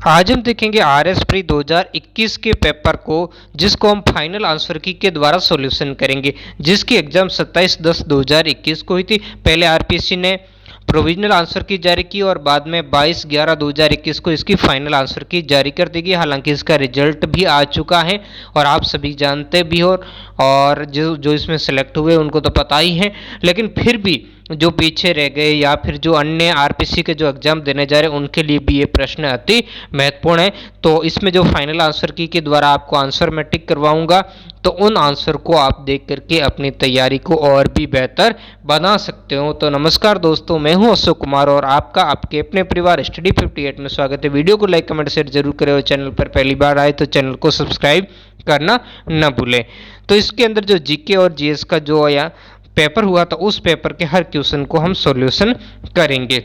आज हम देखेंगे आरएस प्री 2021 के पेपर को, जिसको हम फाइनल आंसर की के द्वारा सॉल्यूशन करेंगे, जिसकी एग्जाम 27/10/2021 को हुई थी। पहले आरपीएससी ने प्रोविजनल आंसर की जारी की और बाद में 22/11/2021 को इसकी फाइनल आंसर की जारी कर देगी। हालांकि इसका रिजल्ट भी आ चुका है और आप सभी जानते भी हो, और जो इसमें सेलेक्ट हुए उनको तो पता ही है, लेकिन फिर भी जो पीछे रह गए या फिर जो अन्य आरपीसी के जो एग्जाम देने जा रहे हैं उनके लिए भी ये प्रश्न अति महत्वपूर्ण है। तो इसमें जो फाइनल आंसर की के द्वारा आपको आंसर मैं टिक करवाऊंगा, तो उन आंसर को आप देख करके अपनी तैयारी को और भी बेहतर बना सकते हो। तो नमस्कार दोस्तों, मैं हूं अशोक कुमार और आपका आपके अपने परिवार स्टडी 58 में स्वागत है। वीडियो को लाइक कमेंट शेयर जरूर करें और चैनल पर पहली बार आए तो चैनल को सब्सक्राइब करना न भूलें। तो इसके अंदर जो जीके और जीएस का जो या पेपर हुआ था, उस पेपर के हर क्वेश्चन को हम सॉल्यूशन करेंगे।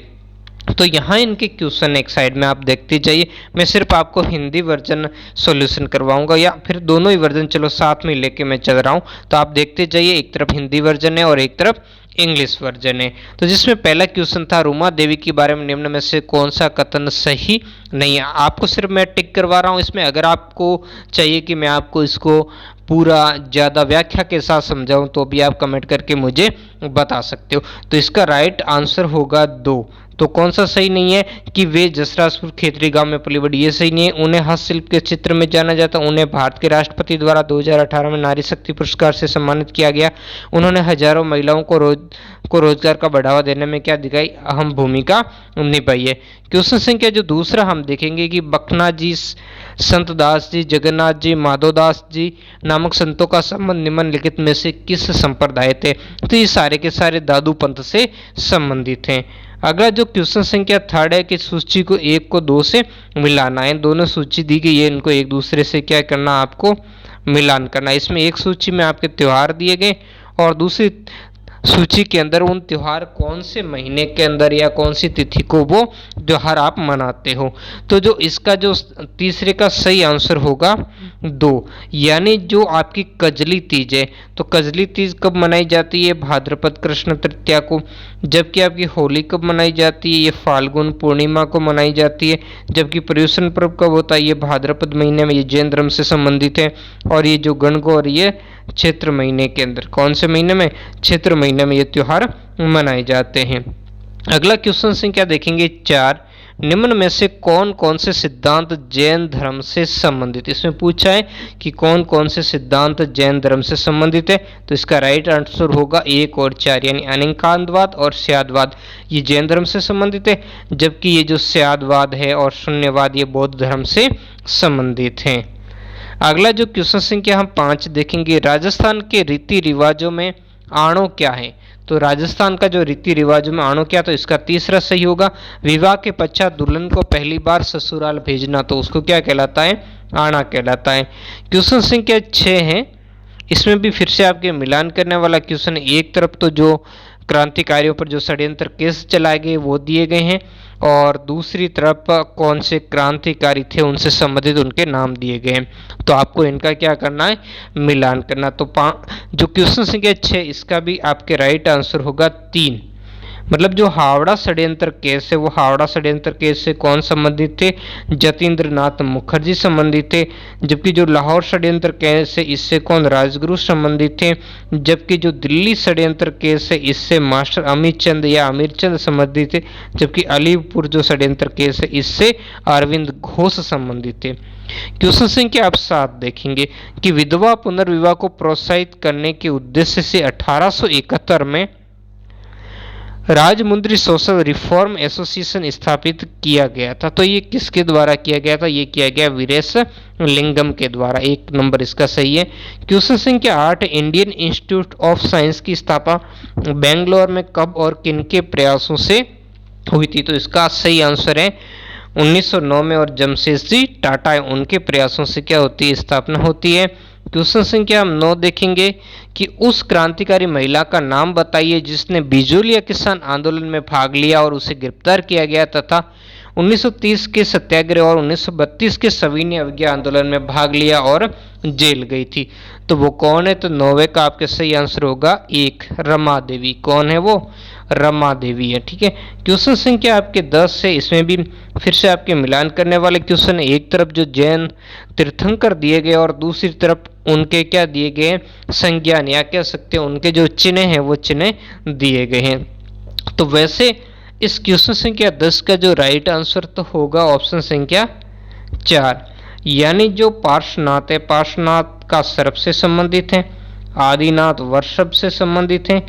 तो यहाँ इनके क्वेश्चन एक साइड में आप देखते जाइए। मैं सिर्फ आपको हिंदी वर्जन सॉल्यूशन करवाऊंगा या फिर दोनों ही वर्जन चलो साथ में लेके मैं चल रहा हूँ, तो आप देखते जाइए। एक तरफ हिंदी वर्जन है और एक तरफ इंग्लिश वर्जन है। तो जिसमें पहला क्वेश्चन था, रूमा देवी के बारे में निम्न में से कौन सा कथन सही नहीं है। आपको सिर्फ मैं टिक करवा रहा हूँ इसमें। अगर आपको चाहिए कि मैं आपको इसको पूरा ज़्यादा व्याख्या के साथ समझाऊं तो भी आप कमेंट करके मुझे बता सकते हो। तो इसका राइट आंसर होगा 2। तो कौन सा सही नहीं है कि वे जसराजपुर खेतरी गांव में पली बढ़ी, ये सही नहीं है। उन्हें हस्तशिल्प के क्षेत्र में जाना जाता, उन्हें भारत के राष्ट्रपति द्वारा 2018 में नारी शक्ति पुरस्कार से सम्मानित किया गया। उन्होंने हजारों महिलाओं को रोजगार का बढ़ावा देने में क्या दिखाई अहम भूमिका निभाई है। क्वेश्चन संख्या जो दूसरा हम देखेंगे कि बखना जी, संत दास जी, जगन्नाथ जी, माधोदास जी नामक संतों का संबंध निम्नलिखित में से किस संप्रदाय थे। तो ये सारे के सारे दादू पंथ से संबंधित हैं। अगला जो क्वेश्चन संख्या थर्ड है कि सूची को 1 को 2 से मिलाना है। दोनों सूची दी गई है, इनको एक दूसरे से क्या करना, आपको मिलान करना। इसमें एक सूची में आपके त्योहार दिए गए और दूसरी सूची के अंदर उन त्योहार कौन से महीने के अंदर या कौन सी तिथि को वो त्योहार आप मनाते हो। तो जो इसका जो तीसरे का सही आंसर होगा 2, यानी जो आपकी कजली तीज है। तो कजली तीज कब मनाई जाती है? भाद्रपद कृष्ण तृतीया को। जबकि आपकी होली कब मनाई जाती है? ये फाल्गुन पूर्णिमा को मनाई जाती है। जबकि पर्युषण पर्व कब होता है? ये भाद्रपद महीने में, ये जैन धर्म से संबंधित है। और ये जो गणगौर, ये क्षेत्र महीने के अंदर, कौन से महीने में? क्षेत्र महीने में ये त्योहार मनाए जाते हैं। अगला क्वेश्चन संख्या देखेंगे 4, निम्न में से कौन कौन से सिद्धांत जैन धर्म से संबंधित। इसमें पूछा है कि कौन कौन से सिद्धांत जैन धर्म से संबंधित है। तो इसका राइट आंसर होगा 1 और 4, यानी अनिकांतवाद और स्यादवाद, ये जैन धर्म से संबंधित है। जबकि ये जो स्यादवाद है और शून्यवाद, ये बौद्ध धर्म से संबंधित हैं। अगला जो क्वेश्चन संख्या हम 5 देखेंगे, राजस्थान के रीति रिवाजों में आणो क्या है। तो राजस्थान का जो रीति रिवाजों में आणो क्या, तो इसका तीसरा सही होगा। विवाह के पश्चात दुल्हन को पहली बार ससुराल भेजना, तो उसको क्या कहलाता है? आना कहलाता है। क्वेश्चन संख्या 6 है, इसमें भी फिर से आपके मिलान करने वाला क्वेश्चन। एक तरफ तो जो क्रांतिकारियों पर जो षड्यंत्र केस चलाए गए वो दिए गए हैं, और दूसरी तरफ कौन से क्रांतिकारी थे उनसे संबंधित उनके नाम दिए गए हैं। तो आपको इनका क्या करना है? मिलान करना। तो जो क्वेश्चन संख्या 6, इसका भी आपके राइट आंसर होगा 3। मतलब जो हावड़ा षड्यंत्र केस है, वो हावड़ा षड्यंत्र केस से कौन संबंधित थे? जतीन्द्र नाथ मुखर्जी संबंधित थे। जबकि जो लाहौर षड्यंत्र केस है, इससे कौन? राजगुरु संबंधित थे। जबकि जो दिल्ली षड्यंत्र केस है, इससे मास्टर अमित चंद या अमीर चंद संबंधित थे। जबकि अलीपुर जो षड्यंत्र केस है, इससे अरविंद घोष संबंधित थे। क्वेश्चन संख्या आप 7 देखेंगे कि विधवा पुनर्विवाह को प्रोत्साहित करने के उद्देश्य से 1871 में राजमुंद्री सोशल रिफॉर्म एसोसिएशन स्थापित किया गया था। तो ये किसके द्वारा किया गया था? ये किया गया वीरेश लिंगम के द्वारा। 1 नंबर इसका सही है। क्वेश्चन संख्या 8, इंडियन इंस्टीट्यूट ऑफ साइंस की स्थापना बेंगलोर में कब और किनके प्रयासों से हुई थी। तो इसका सही आंसर है 1909 में, और जमशेदजी टाटा उनके प्रयासों से क्या होती है? स्थापना होती है। क्वेश्चन संख्या हम 9 देखेंगे कि उस क्रांतिकारी महिला का नाम बताइए जिसने बिजोलिया किसान आंदोलन में भाग लिया और उसे गिरफ्तार किया गया तथा 1930 के सत्याग्रह और 1932 के सविनय अवज्ञा आंदोलन में भाग लिया और जेल गई थी। तो वो कौन है? तो 9वें का आपके सही आंसर होगा 1, रमा देवी। कौन है वो? रमा देवी है। ठीक है, क्वेश्चन संख्या आपके 10 है। इसमें भी फिर से आपके मिलान करने वाले क्वेश्चन, एक तरफ जो जैन तीर्थंकर दिए गए और दूसरी तरफ उनके क्या दिए गए? संज्ञान, या कह सकते हैं उनके जो चिन्ह हैं वो चिन्ह दिए गए हैं। तो वैसे इस क्वेश्चन संख्या 10 का जो राइट आंसर तो होगा ऑप्शन संख्या 4, यानी जो पार्श्वनाथ है, पार्श्वनाथ का सर्प से संबंधित है, आदिनाथ वर्षभ से संबंधित है,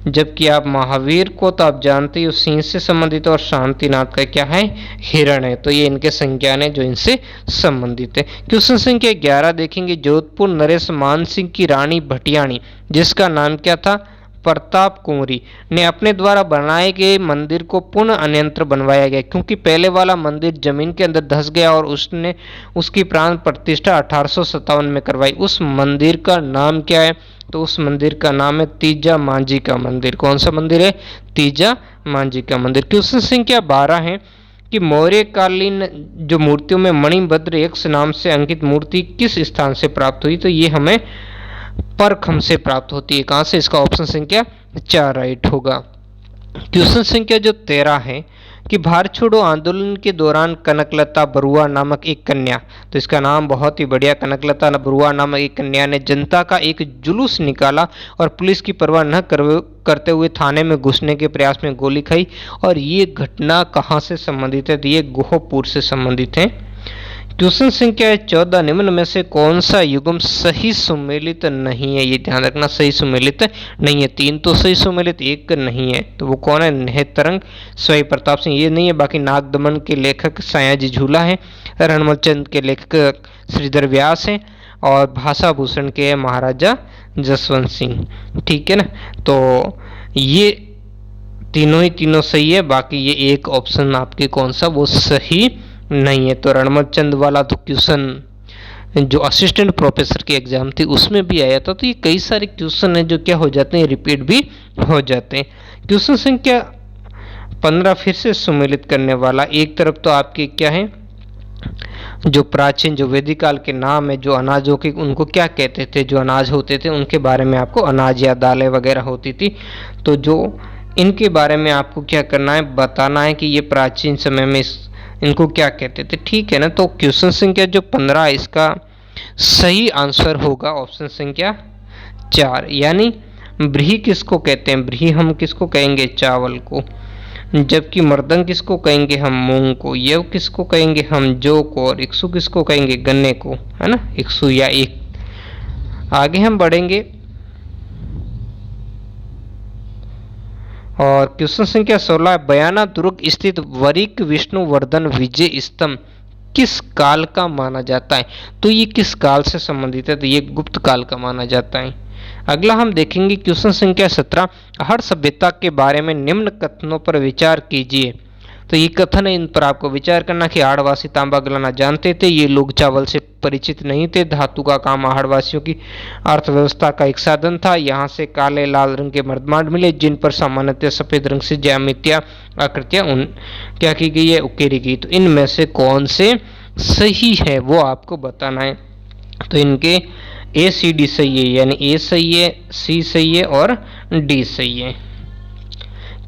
जबकि आप महावीर को तो आप जानते हो सिंह से संबंधित है, और शांतिनाथ का क्या है? हिरण है। तो ये इनके संज्ञान है जो इनसे संबंधित है। क्वेश्चन संख्या 11 देखेंगे, जोधपुर नरेश मान सिंह की रानी भटियाणी, जिसका नाम क्या था? प्रताप कुंवरी, ने अपने द्वारा बनाए गए मंदिर को पुनः अन्यंत्र बनवाया गया, क्योंकि पहले वाला मंदिर जमीन के अंदर धंस गया और उसने उसकी प्राण प्रतिष्ठा 1857 में करवाई। उस मंदिर का नाम क्या है? तो उस मंदिर का नाम है तीजा मांझी का मंदिर। कौन सा मंदिर है? तीजा मांझी का मंदिर। क्वेश्चन संख्या 12 है कि मौर्यकालीन जो मूर्तियों में मणिभद्र यक्ष नाम से अंकित मूर्ति किस स्थान से प्राप्त हुई? तो ये हमें परखम से प्राप्त होती है। कहां से? इसका ऑप्शन संख्या 4 राइट होगा। क्वेश्चन संख्या जो 13 है कि भारत छोड़ो आंदोलन के दौरान कनकलता बरुआ नामक एक कन्या, तो इसका नाम बहुत ही बढ़िया, कनकलता बरुआ नामक एक कन्या ने जनता का एक जुलूस निकाला और पुलिस की परवाह न करते हुए थाने में घुसने के प्रयास में गोली खाई। और ये घटना कहाँ से संबंधित है? तो ये गोहपुर से संबंधित है। क्वेश्चन संख्या 14, निम्न में से कौन सा युग्म सही सुमेलित नहीं है? ये ध्यान रखना, सही सुमेलित नहीं है। 3 तो सही सुमेलित, 1 नहीं है। तो वो कौन है? नेहतरंग स्वाई प्रताप सिंह, ये नहीं है। बाकी नागदमन के लेखक सयाजी झूला है, रणमलचंद के लेखक श्रीधर व्यास हैं, और भाषा भूषण के महाराजा जसवंत सिंह। ठीक है ना, तो ये तीनों ही तीनों सही है। बाकी ये एक ऑप्शन आपके कौन सा? वो सही नहीं है। तो रणमलचंद वाला तो क्वेश्चन जो असिस्टेंट प्रोफेसर की एग्जाम थी उसमें भी आया था। तो ये कई सारे क्वेश्चन हैं जो क्या हो जाते हैं? रिपीट भी हो जाते हैं। क्वेश्चन संख्या 15 फिर से सुमेलित करने वाला। एक तरफ तो आपके क्या है? जो प्राचीन जो वैदिक काल के नाम है, जो अनाजों के उनको क्या कहते थे? जो अनाज होते थे उनके बारे में आपको, अनाज या दालें वगैरह होती थी, तो जो इनके बारे में आपको क्या करना है? बताना है कि ये प्राचीन समय में इनको क्या कहते थे। ठीक है ना, तो क्वेश्चन संख्या जो 15 इसका सही आंसर होगा ऑप्शन संख्या 4, यानी ब्रीही किसको कहते हैं? ब्रीही हम किसको कहेंगे? चावल को। जबकि मर्दंग किसको कहेंगे? हम मूंग को। यव किसको कहेंगे? हम जौ को। और इक्सु किसको कहेंगे? गन्ने को, है ना, इक्सु या एक। आगे हम बढ़ेंगे और क्वेश्चन संख्या 16, बयाना दुर्ग स्थित वरिक विष्णुवर्धन विजय स्तंभ किस काल का माना जाता है? तो ये किस काल से संबंधित है? तो ये गुप्त काल का माना जाता है। अगला हम देखेंगे क्वेश्चन संख्या 17, हर सभ्यता के बारे में निम्न कथनों पर विचार कीजिए। तो ये कथन है, इन पर आपको विचार करना कि आहाड़वासी तांबा गलाना जानते थे, ये लोग चावल से परिचित नहीं थे, धातु का काम आहाड़वासियों की अर्थव्यवस्था का एक साधन था, यहाँ से काले लाल रंग के मर्दमांड मिले जिन पर सामान्यतः सफेद रंग से ज्यामितियां आकृतियां उन क्या की गई है? उकेरी गई। तो इनमें से कौन से सही है वो आपको बताना है। तो इनके ए सी डी सही है, यानी ए सही है, सी सही है और डी सही है।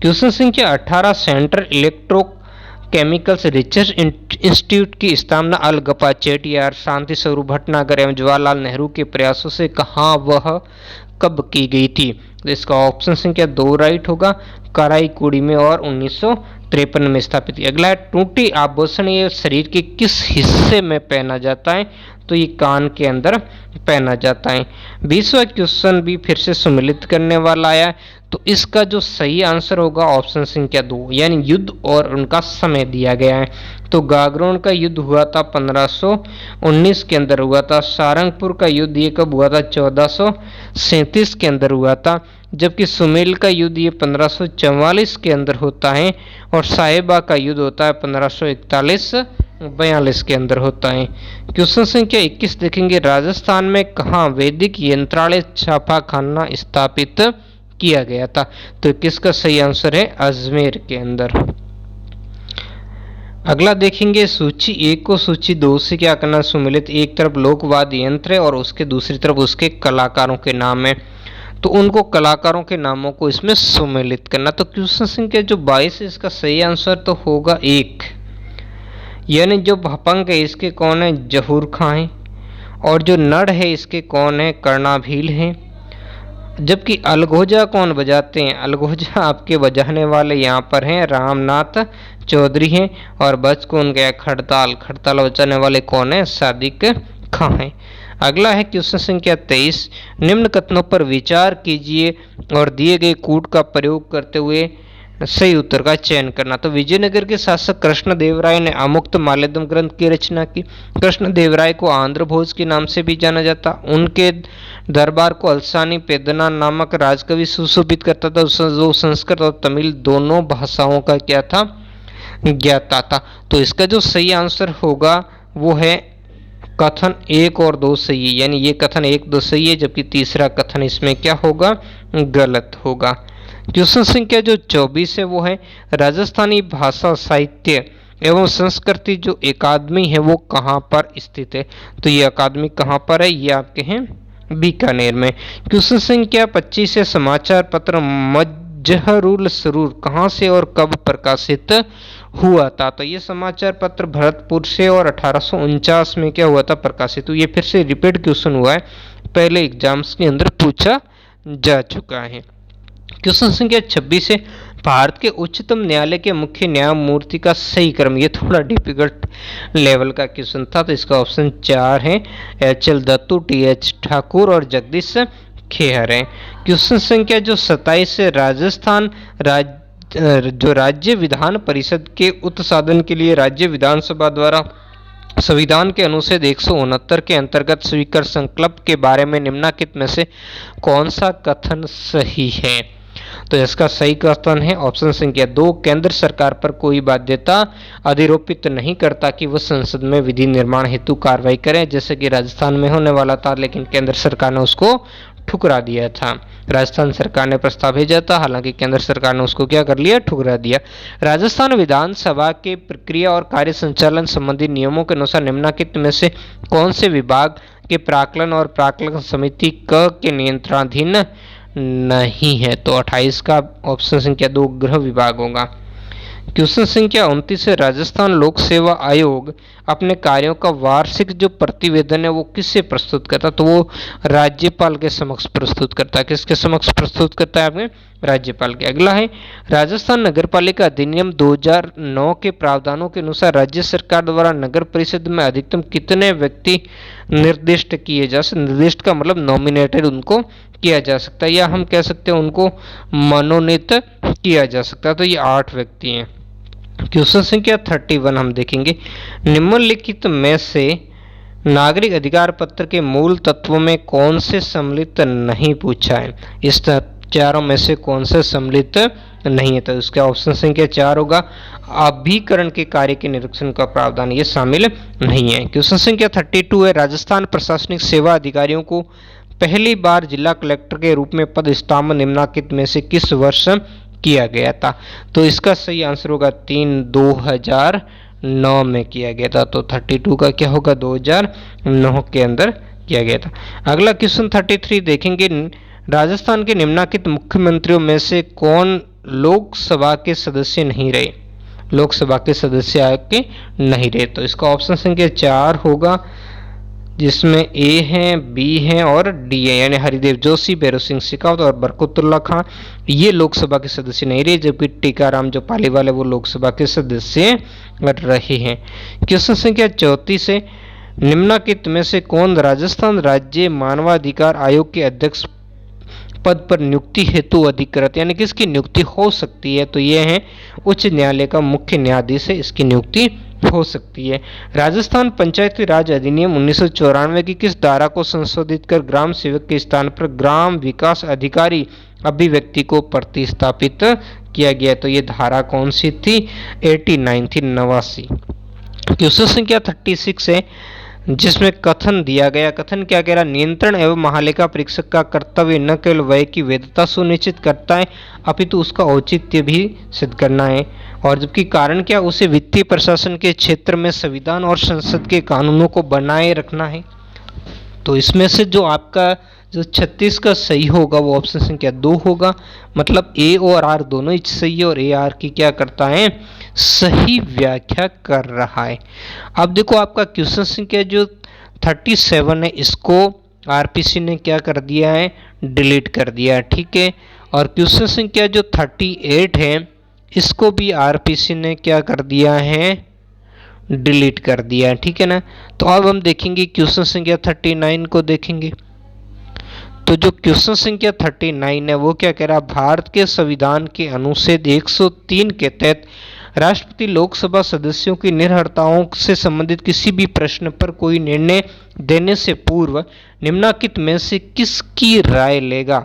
क्वेश्चन संख्या 18, central electro chemicals research institute की स्थापना अलगप्पा चेटियार, शांति स्वरूप भटनागर एवं जवाहरलाल नेहरू के प्रयासों से कहाँ वह कब की गई थी? तो इसका ऑप्शन संख्या 2 राइट होगा, कराईकुड़ी में और 1953 में स्थापित किया। अगला है, टूटी आभूषण ये शरीर के किस हिस्से में पहना जाता है? तो ये कान के अंदर पहना जाता है। 20वां क्वेश्चन भी फिर से सम्मिलित करने वाला आया, तो इसका जो सही आंसर होगा ऑप्शन संख्या 2, यानी युद्ध और उनका समय दिया गया है। तो गागरोन का युद्ध हुआ था 1519 के अंदर हुआ था, सारंगपुर का युद्ध ये कब हुआ था? 1437 के अंदर हुआ था, जबकि सुमेल का युद्ध ये 1544 के अंदर होता है, और साहिबा का युद्ध होता है 1541-42 के अंदर होता है। क्वेश्चन संख्या 21 देखेंगे, राजस्थान में कहाँ वैदिक यंत्रालय छापाखाना स्थापित किया गया था? तो किसका सही आंसर है? अजमेर के अंदर। अगला देखेंगे सूची 1 को सूची 2 से क्या करना सुमेलित। एक तरफ लोकवाद्य यंत्र है और उसके दूसरी तरफ उसके कलाकारों के नाम है, तो उनको कलाकारों के नामों को इसमें सुमेलित करना। तो क्वेश्चन संख्या जो 22 है इसका सही आंसर तो होगा 1, यानी जो भपंग है इसके कौन है, जहूर खां है, और जो नड़ है इसके कौन है, कर्णाभील है। जबकि अलगोजा कौन बजाते हैं, अलगोजा आपके बजाने वाले यहाँ पर हैं रामनाथ चौधरी हैं, और बच कौन गया, खड़ताल, खड़ताल बजाने वाले कौन है, सादिक खां हैं। अगला है क्वेश्चन संख्या 23, निम्न कथनों पर विचार कीजिए और दिए गए कूट का प्रयोग करते हुए सही उत्तर का चयन करना। तो विजयनगर के शासक कृष्णदेवराय ने अमुक्त माल्यादम ग्रंथ की रचना की। कृष्णदेवराय को आंध्र भोज के नाम से भी जाना जाता। उनके दरबार को अलसानी पेदना नामक राजकवि सुशोभित करता था, जो संस्कृत और तमिल दोनों भाषाओं का क्या था, ज्ञाता था। तो इसका जो सही आंसर होगा वो है कथन 1 और 2 सही है, यानी ये कथन 1 2 सही है, जबकि तीसरा कथन इसमें क्या होगा, गलत होगा। क्वेश्चन संख्या जो 24 है वो है राजस्थानी भाषा साहित्य एवं संस्कृति जो अकादमी है वो कहाँ पर स्थित है। तो ये अकादमी कहाँ पर है, ये आपके हैं बीकानेर में। क्वेश्चन संख्या 25 है समाचार पत्र मजहरुल सरूर कहाँ से और कब प्रकाशित हुआ था। तो ये समाचार पत्र भरतपुर से और 1849 में क्या हुआ था, प्रकाशित हुआ। ये फिर से रिपीट क्वेश्चन हुआ है, पहले एग्जाम्स के अंदर पूछा जा चुका है। क्वेश्चन संख्या 26 है भारत के उच्चतम न्यायालय के मुख्य न्यायमूर्ति का सही क्रम। ये थोड़ा डिफिकल्ट लेवल का क्वेश्चन था, तो इसका ऑप्शन 4 है एच.एल. दत्तू, टी.एच. ठाकुर और जगदीश खेहर है। क्वेश्चन संख्या जो 27 है राजस्थान जो राज्य विधान परिषद के उत्साधन के लिए राज्य विधानसभा द्वारा संविधान के अनुच्छेद 169 के अंतर्गत स्वीकृत संकल्प के बारे में निम्नलिखित में से कौन सा कथन सही है। तो इसका सही कथन है ऑप्शन संख्या 2, केंद्र सरकार पर कोई बाध्यता अधिरोपित नहीं करता कि वह संसद में विधि निर्माण हेतु कार्रवाई करे, जैसे कि राजस्थान में होने वाला था, लेकिन केंद्र सरकार ने उसको ठुकरा दिया था। राजस्थान सरकार ने प्रस्ताव भेजा था, हालांकि केंद्र सरकार ने उसको क्या कर लिया, ठुकरा दिया। राजस्थान विधानसभा के प्रक्रिया और कार्य संचालन संबंधी नियमों के अनुसार निम्नलिखित में से कौन से विभाग के प्राक्कलन और प्राक्कलन समिति क के नियंत्रणाधीन नहीं है। तो 28 का ऑप्शन संख्या 2 गृह विभाग होगा। क्वेश्चन संख्या 29 है राजस्थान लोक सेवा आयोग अपने कार्यों का वार्षिक जो प्रतिवेदन है वो किससे प्रस्तुत करता है। तो वो राज्यपाल के समक्ष प्रस्तुत करता है। किसके समक्ष प्रस्तुत करता है, आपने राज्यपाल के। अगला है राजस्थान नगरपालिका अधिनियम 2009 के प्रावधानों के अनुसार राज्य सरकार द्वारा नगर परिषद में अधिकतम कितने व्यक्ति निर्दिष्ट किए जा सकते। निर्दिष्ट का मतलब नॉमिनेटेड उनको किया जा सकता है, या हम कह सकते हैं उनको मनोनीत किया जा सकता है। तो ये 8 व्यक्ति हैं। क्वेश्चन संख्या 31 हम देखेंगे निम्नलिखित में से नागरिक अधिकार पत्र के मूल तत्वों में कौन से सम्मिलित नहीं पूछा है। इस चारों में से कौन से सम्मिलित नहीं है। तो इसका ऑप्शन संख्या 4 होगा अभिकरण के कार्य के निरीक्षण का प्रावधान, ये शामिल नहीं है। क्वेश्चन संख्या 32 है राजस्थान प्रशासनिक सेवा अधिकारियों को पहली बार जिला कलेक्टर के रूप में पद स्थापना निम्नलिखित में से किस वर्ष किया गया था। तो इसका सही आंसर होगा 3/2009 में किया गया था। तो 32 का क्या होगा, 2009 के अंदर किया गया था। अगला क्वेश्चन 33 देखेंगे राजस्थान के निम्नलिखित मुख्यमंत्रियों में से कौन लोकसभा के सदस्य नहीं रहे। लोकसभा के सदस्य आपके नहीं रहे। तो इसका ऑप्शन संख्या 4 होगा, जिसमें ए है, बी है और डी है, यानी हरिदेव जोशी, भैरव सिंह शेखावत और बरकतुल्ला खां ये लोकसभा के सदस्य नहीं रहे, जबकि टीकाराम जो पालीवाल है वो लोकसभा के सदस्य रहे हैं। क्वेश्चन संख्या 34 है निम्नलिखित में से कौन राजस्थान राज्य मानवाधिकार आयोग के अध्यक्ष पद पर नियुक्ति हेतु अधिकृत, यानी किसकी नियुक्ति हो सकती है। तो ये है उच्च न्यायालय का मुख्य न्यायाधीश है, इसकी नियुक्ति हो सकती है। राजस्थान पंचायती राज अधिनियम 1994 की किस धारा को संशोधित कर ग्राम सेवक के स्थान पर ग्राम विकास अधिकारी अभिव्यक्ति को प्रतिस्थापित किया गया। तो ये धारा कौन सी थी, 89 थी, 89। क्वेश्चन संख्या 36 है जिसमें कथन दिया गया, कथन क्या कह रहा, नियंत्रण एवं महालेखा परीक्षक का कर्तव्य न केवल व्यय की वैधता सुनिश्चित करता है अपितु उसका औचित्य भी सिद्ध करना है। और जबकि कारण क्या, उसे वित्तीय प्रशासन के क्षेत्र में संविधान और संसद के कानूनों को बनाए रखना है। तो इसमें से जो आपका जो 36 का सही होगा वो ऑप्शन संख्या 2 होगा। मतलब ए और आर दोनों ही सही है और ए आर की क्या करता है, सही व्याख्या कर रहा है। अब देखो आपका क्वेश्चन संख्या जो 37 है इसको आरपीसी ने क्या कर दिया है, डिलीट कर दिया है, ठीक है। और क्वेश्चन संख्या जो 38 है इसको भी आरपीसी ने क्या कर दिया है, डिलीट कर दिया है, ठीक है ना। तो अब हम देखेंगे क्वेश्चन संख्या 39 को देखेंगे। तो जो क्वेश्चन संख्या 39 है वो क्या कह रहा है, भारत के संविधान के अनुच्छेद 103 के तहत राष्ट्रपति लोकसभा सदस्यों की निर्भरताओं से संबंधित किसी भी प्रश्न पर कोई निर्णय देने से पूर्व निम्नलिखित में से किसकी राय लेगा।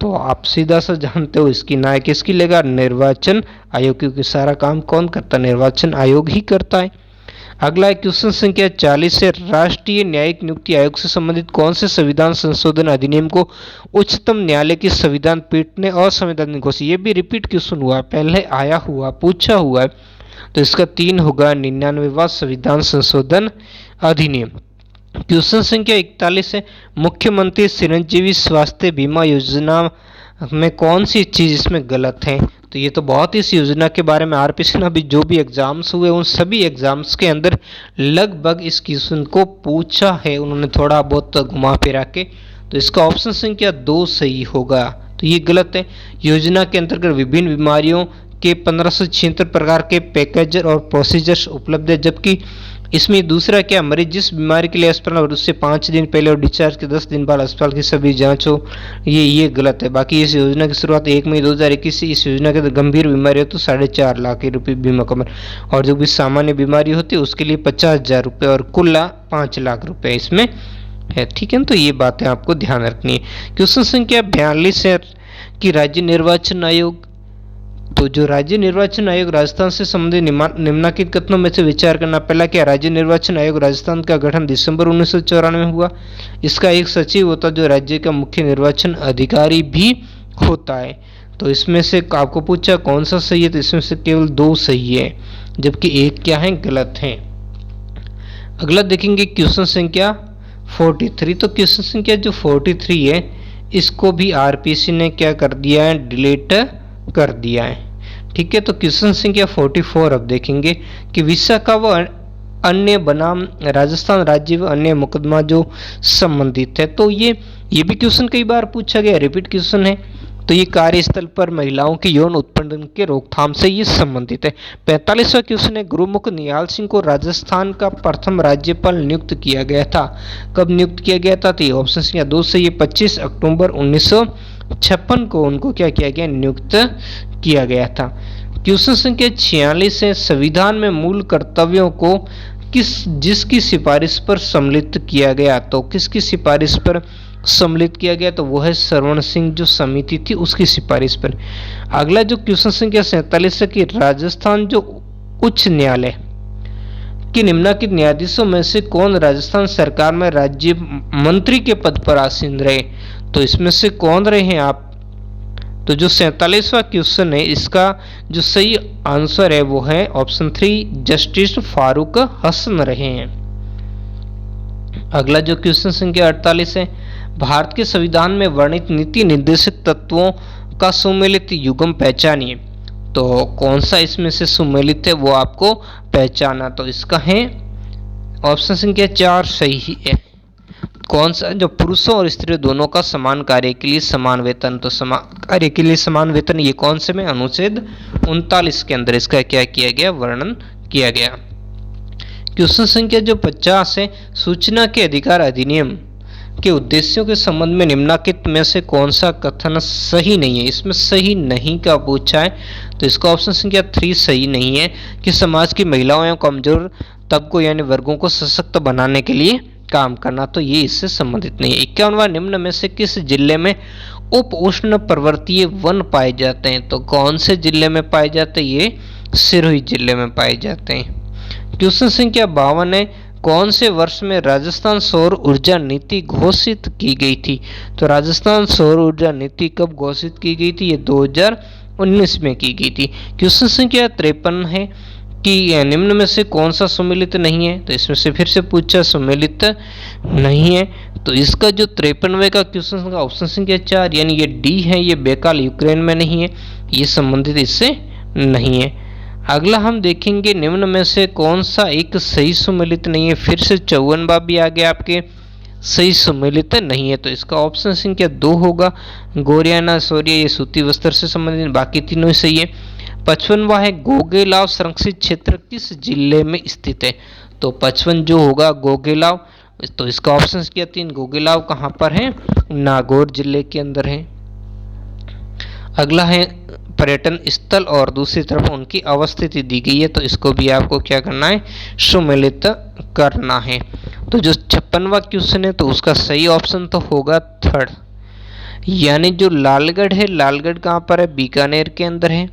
तो आप सीधा सा जानते हो इसकी राय किसकी लेगा, निर्वाचन आयोग, क्योंकि सारा काम कौन करता है, निर्वाचन आयोग ही करता है। अगला क्वेश्चन संख्या 40 है, राष्ट्रीय न्यायिक नियुक्ति आयोग से संबंधित कौन से संविधान संशोधन अधिनियम को उच्चतम न्यायालय की संविधान पीठ ने असंवैधानिक घोषित। ये भी रिपीट क्वेश्चन हुआ, पहले आया हुआ, पूछा हुआ है। तो इसका 3 होगा 99वां संविधान संशोधन अधिनियम। क्वेश्चन संख्या 41 है, मुख्यमंत्री चिरंजीवी स्वास्थ्य बीमा योजना में कौन सी चीज इसमें गलत है। तो ये तो बहुत ही इस योजना के बारे में आरपीसी ने अभी जो भी एग्जाम्स हुए उन सभी एग्जाम्स के अंदर लगभग इस क्वेश्चन को पूछा है उन्होंने, थोड़ा बहुत घुमा फिरा के। तो इसका ऑप्शन संख्या 2 सही होगा। तो ये गलत है। योजना के अंतर्गत विभिन्न बीमारियों के 1576 प्रकार के पैकेजर और प्रोसीजर्स उपलब्ध है, जबकि इसमें दूसरा क्या, मरीज जिस बीमारी के लिए अस्पताल और उससे 5 दिन पहले और डिस्चार्ज के 10 दिन बाद अस्पताल की सभी जांच हो, ये गलत है। बाकी इस योजना की शुरुआत 1 मई 2021 से इस योजना के गंभीर बीमारी हो तो 4.5 लाख रुपये बीमा कवर, और जो भी सामान्य बीमारी होती है उसके लिए 50,000 रुपये और कुल 5 लाख रुपये इसमें है, ठीक है। तो ये बातें आपको ध्यान रखनी है। क्वेश्चन संख्या 42 है कि राज्य निर्वाचन आयोग, तो जो राज्य निर्वाचन आयोग राजस्थान से संबंधित निम्नलिखित कथनों में से विचार करना। पहला क्या, राज्य निर्वाचन आयोग राजस्थान का गठन दिसंबर 1994 में हुआ। इसका एक सचिव होता है जो राज्य का मुख्य निर्वाचन अधिकारी भी होता है। तो इसमें से आपको पूछा कौन सा सही है, तो इसमें से केवल 2 सही है, जबकि एक क्या है, गलत है। अगला देखेंगे क्वेश्चन संख्या 43। तो क्वेश्चन संख्या जो 43 है इसको भी आरपीसी ने क्या कर दिया है, डिलीट कर दिया है, ठीक है। तो क्वेश्चन संख्या 44 अब देखेंगे कि विशाखा व अन्य बनाम राजस्थान राज्य व अन्य मुकदमा जो संबंधित है। तो ये भी क्वेश्चन कई बार पूछा गया, रिपीट क्वेश्चन है। तो ये कार्यस्थल पर महिलाओं के यौन उत्पीड़न के रोकथाम से ये संबंधित है। 45वां क्वेश्चन है, गुरुमुख निहाल सिंह को राजस्थान का प्रथम राज्यपाल नियुक्त किया गया था, कब नियुक्त किया गया था। तो ये ऑप्शन संख्या 2 से ये 25 अक्टूबर 1956 को उनको क्या किया गया, नियुक्त किया गया था। क्वेश्चन संख्या 46 है, संविधान में मूल कर्तव्यों को जिसकी सिफारिश पर सम्मिलित किया गया। तो किसकी सिफारिश पर सम्मिलित किया गया, तो वो है सरवण सिंह जो समिति थी उसकी सिफारिश पर। अगला जो क्वेश्चन संख्या 47 है कि राजस्थान जो उच्च न्यायालय कि निम्नलिखित न्यायाधीशों में से कौन राजस्थान सरकार में राज्य मंत्री के पद पर आसीन रहे। तो इसमें से कौन रहे हैं आप। तो जो 47वां क्वेश्चन है इसका जो सही आंसर है वो है ऑप्शन 3 जस्टिस फारूक हसन रहे हैं। अगला जो क्वेश्चन संख्या 48 है, भारत के संविधान में वर्णित नीति निर्देशक तत्वों का सुमेलित युग्म पहचानिए। तो कौन सा इसमें से सुमेलित है वो आपको पहचाना। तो इसका है ऑप्शन संख्या 4 सही है। कौन सा, जो पुरुषों और स्त्रियों दोनों का समान कार्य के लिए समान वेतन। तो समान कार्य के लिए समान वेतन ये कौन से में, अनुच्छेद 39 के अंदर इसका क्या किया गया, वर्णन किया गया। क्वेश्चन संख्या जो 50 है, सूचना के अधिकार अधिनियम के उद्देश्यों के संबंध में निम्नलिखित में से कौन सा कथन सही नहीं है। इसमें सही नहीं का पूछा है। तो इसका ऑप्शन संख्या 3 सही नहीं है कि समाज की महिलाओं एवं कमजोर तबकों यानी वर्गों को सशक्त बनाने के लिए काम करना। तो ये इससे संबंधित नहीं है। 51वां, निम्न में से किस जिले में उप उष्ण पर्वतीय वन पाए जाते हैं। तो कौन से जिले में पाए जाते हैं, ये सिरोही जिले में पाए जाते हैं। क्वेश्चन संख्या 52 है, कौन से वर्ष में राजस्थान सौर ऊर्जा नीति घोषित की गई थी? तो राजस्थान सौर ऊर्जा नीति कब घोषित की गई थी? ये 2019 में की गई थी। क्वेश्चन संख्या 53 है कि निम्न में से कौन सा सुमेलित नहीं है? तो इसमें से फिर से पूछा सुमेलित नहीं है, तो इसका जो 53वें का क्वेश्चन का ऑप्शन संख्या 4 यानी ये डी है, ये बेकाल यूक्रेन में नहीं है, ये संबंधित इससे नहीं है। अगला हम देखेंगे निम्न में से कौन सा एक सही सुमेलित नहीं है। फिर से 54वां भी आ गया आपके सही सुमेलित नहीं है, तो इसका ऑप्शन संख्या 2 होगा। गोरियाना शौर्य ये सूती वस्त्र से संबंधित, बाकी तीनों ही सही है। 55वां है गोगेलाव संरक्षित क्षेत्र किस जिले में स्थित है? तो 55 जो होगा गोगेलाव, तो इसका ऑप्शन संख्या 3 गोगेलाव कहाँ पर है? नागौर जिले के अंदर है। अगला है पर्यटन स्थल और दूसरी तरफ उनकी अवस्थिति दी गई है, तो इसको भी आपको क्या करना है? सुमेलित करना है। तो जो 56वां क्वेश्चन है तो उसका सही ऑप्शन तो होगा 3rd, यानी जो लालगढ़ है, लालगढ़ कहाँ पर है? बीकानेर के अंदर है।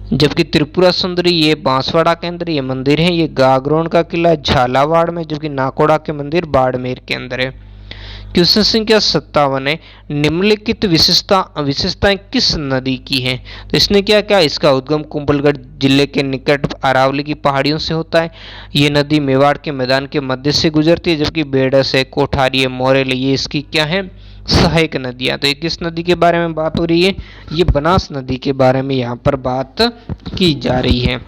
जबकि त्रिपुरा सुंदरी ये बांसवाड़ा के अंदर ये मंदिर है, ये गागरोन का किला झालावाड़ में, जबकि नाकोड़ा के मंदिर बाड़मेर के अंदर है। क्वेश्चन संख्या 57 है निम्नलिखित विशेषताएं किस नदी की हैं? तो इसने क्या क्या इसका उद्गम कुंभलगढ़ जिले के निकट अरावली की पहाड़ियों से होता है। ये नदी मेवाड़ के मैदान के मध्य से गुजरती है, जबकि बेडस है, कोठारी है, मोरेल ये इसकी क्या है? सहायक नदियां। तो ये किस नदी के बारे में बात हो रही है? ये बनास नदी के बारे में यहाँ पर बात की जा रही है।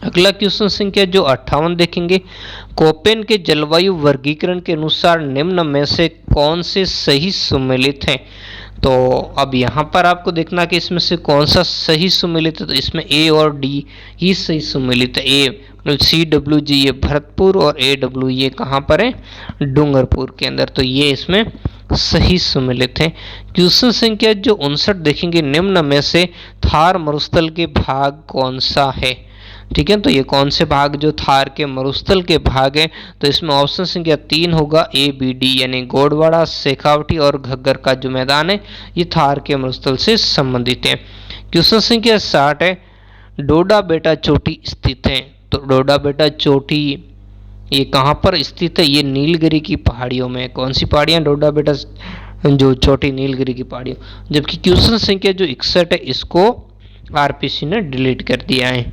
अगला क्वेश्चन संख्या जो 58 देखेंगे, कोपेन के जलवायु वर्गीकरण के अनुसार निम्न में से कौन से सही सुमेलित हैं? तो अब यहाँ पर आपको देखना कि इसमें से कौन सा सही सुमेलित है, तो इसमें ए और डी ही सही सुमेलित है। ए मतलब CWG ये भरतपुर और AW ये कहाँ पर है? डूंगरपुर के अंदर, तो ये इसमें सही सुमेलित है। क्वेश्चन संख्या जो 59 देखेंगे, निम्न में से थार मरुस्थल के भाग कौन सा है? ठीक है, तो ये कौन से भाग जो थार के मरुस्थल के भाग है? तो इसमें ऑप्शन संख्या 3 होगा ABD, यानी गोडवाड़ा, शेखावटी और घग्गर का जो मैदान है ये थार के मरुस्थल से संबंधित है। क्वेश्चन संख्या 60 है डोडा बेटा चोटी स्थित है। तो डोडा बेटा चोटी ये कहाँ पर स्थित है? ये नीलगिरी की पहाड़ियों में। कौन सी पहाड़ियाँ? डोडा बेटा जो चोटी नीलगिरी की पहाड़ियों। जबकि क्वेश्चन संख्या जो 61 है इसको RPC ने डिलीट कर दिया है।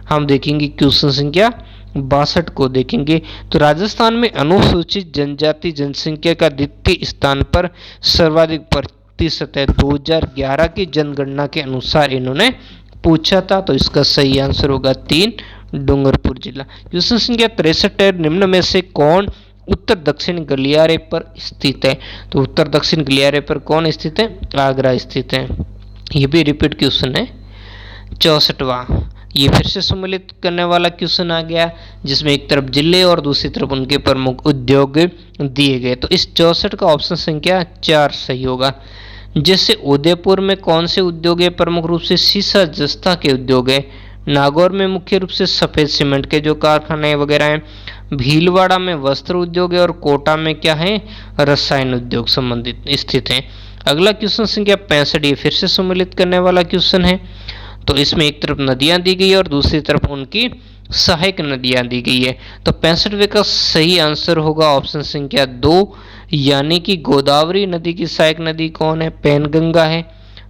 हम देखेंगे क्वेश्चन संख्या 62 को देखेंगे, तो राजस्थान में अनुसूचित जनजाति जनसंख्या का द्वितीय स्थान पर सर्वाधिक प्रतिशत है। 2011 की जनगणना के अनुसार इन्होंने पूछा था, तो इसका सही आंसर होगा 3 डूंगरपुर जिला। क्वेश्चन संख्या 63 है निम्न में से कौन उत्तर दक्षिण गलियारे पर स्थित है? तो उत्तर दक्षिण गलियारे पर कौन स्थित है? आगरा स्थित है। ये भी रिपीट क्वेश्चन है। 64वां ये फिर से सम्मिलित करने वाला क्वेश्चन आ गया, जिसमें एक तरफ जिले और दूसरी तरफ उनके प्रमुख उद्योग दिए गए। तो इस 64 का ऑप्शन संख्या 4 सही होगा। जैसे उदयपुर में कौन से उद्योग है? प्रमुख रूप से सीसा जस्ता के उद्योग है। नागौर में मुख्य रूप से सफ़ेद सीमेंट के जो कारखाने वगैरह हैं। भीलवाड़ा में वस्त्र उद्योग है और कोटा में क्या है? रसायन उद्योग संबंधित स्थित है। अगला क्वेश्चन संख्या 65 ये फिर से सम्मिलित करने वाला क्वेश्चन है। तो इसमें एक तरफ नदियां दी गई है और दूसरी तरफ उनकी सहायक नदियां दी गई है। तो 65वें का सही आंसर होगा ऑप्शन संख्या 2, यानी कि गोदावरी नदी की सहायक नदी कौन है? पैनगंगा है।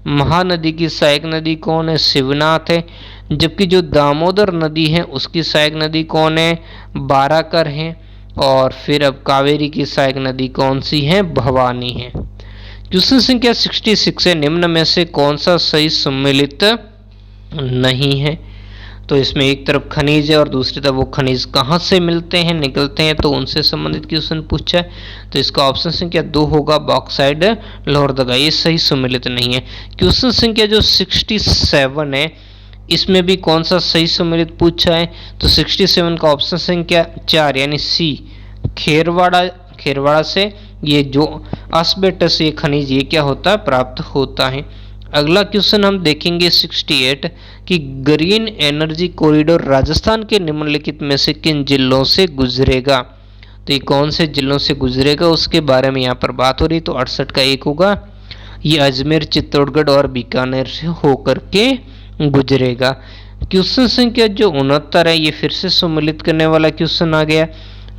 महानदी की सहायक नदी कौन है? शिवनाथ है। जबकि जो दामोदर नदी है उसकी सहायक नदी कौन है? बाराकर है। और फिर अब कावेरी की सहायक नदी कौन सी है? भवानी है। क्वेश्चन संख्या 66 है निम्न में से कौन सा सही सम्मिलित नहीं है? तो इसमें एक तरफ खनिज है और दूसरी तरफ वो खनिज कहाँ से मिलते हैं, निकलते हैं, तो उनसे संबंधित क्वेश्चन पूछा है। तो इसका ऑप्शन संख्या 2 होगा बॉक्साइड लोहरदगा, ये सही सम्मिलित नहीं है। क्वेश्चन संख्या जो 67 है इसमें भी कौन सा सही सम्मिलित पूछा है? तो 67 का ऑप्शन संख्या 4 यानी C खेरवाड़ा से ये जो एस्बेस्टस ये खनिज ये क्या होता है? प्राप्त होता है। अगला क्वेश्चन हम देखेंगे 68 कि ग्रीन एनर्जी कॉरिडोर राजस्थान के निम्नलिखित में से किन जिलों से गुजरेगा? तो ये कौन से जिलों से गुजरेगा उसके बारे में यहाँ पर बात हो रही। तो 68 का 1 होगा, ये अजमेर, चित्तौड़गढ़ और बीकानेर से होकर के गुजरेगा। क्वेश्चन संख्या जो 69 है ये फिर से सम्मिलित करने वाला क्वेश्चन आ गया।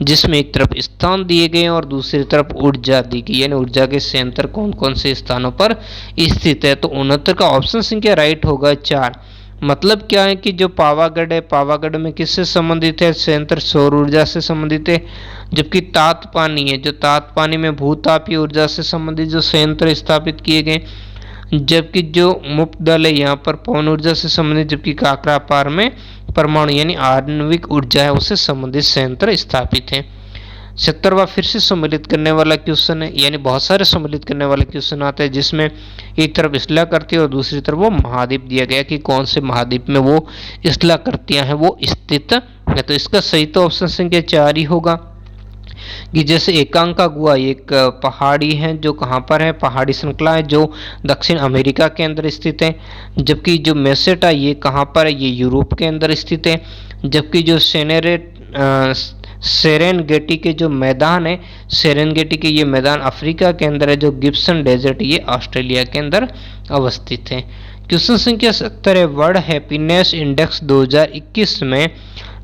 जिसमें एक तरफ स्थान दिए गए और दूसरी तरफ ऊर्जा दी गई, यानी ऊर्जा के संयंत्र कौन कौन से स्थानों पर स्थित है। तो 69 का ऑप्शन संख्या राइट होगा 4। मतलब क्या है कि जो पावागढ़ है, पावागढ़ में किससे संबंधित है, संयंत्र सौर ऊर्जा से संबंधित है। जबकि तातपानी है, जो तातपानी में भूतापीय ऊर्जा से संबंधित जो संयंत्र स्थापित किए गए। जबकि जो मुफ्तदल है यहाँ पर पवन ऊर्जा से संबंधित, जबकि काकरापार में परमाणु यानी आणविक ऊर्जा है उससे संबंधित संयंत्र स्थापित है। 70वां फिर से सम्मिलित करने वाला क्वेश्चन है, यानी बहुत सारे सम्मिलित करने वाले क्वेश्चन आते हैं जिसमें एक तरफ स्थलाकृति और दूसरी तरफ वो महाद्वीप दिया गया कि कौन से महाद्वीप में वो स्थलाकृतियां हैं वो स्थित है। तो इसका सही तो ऑप्शन संख्या 4 ही होगा कि जैसे एकांकागुआ एक पहाड़ी है जो कहाँ पर है, पहाड़ी श्रृंखला है जो दक्षिण अमेरिका के अंदर स्थित है। जबकि जो मेसेटा ये कहाँ पर है, ये यूरोप के अंदर स्थित है। जबकि जो सेरेनगेटी के जो मैदान है, सेरेनगेटी के ये मैदान अफ्रीका के अंदर है। जो गिब्सन डेजर्ट ये ऑस्ट्रेलिया के अंदर अवस्थित है। क्वेश्चन संख्या 70 है, वर्ल्ड हैप्पीनेस इंडेक्स 2021 में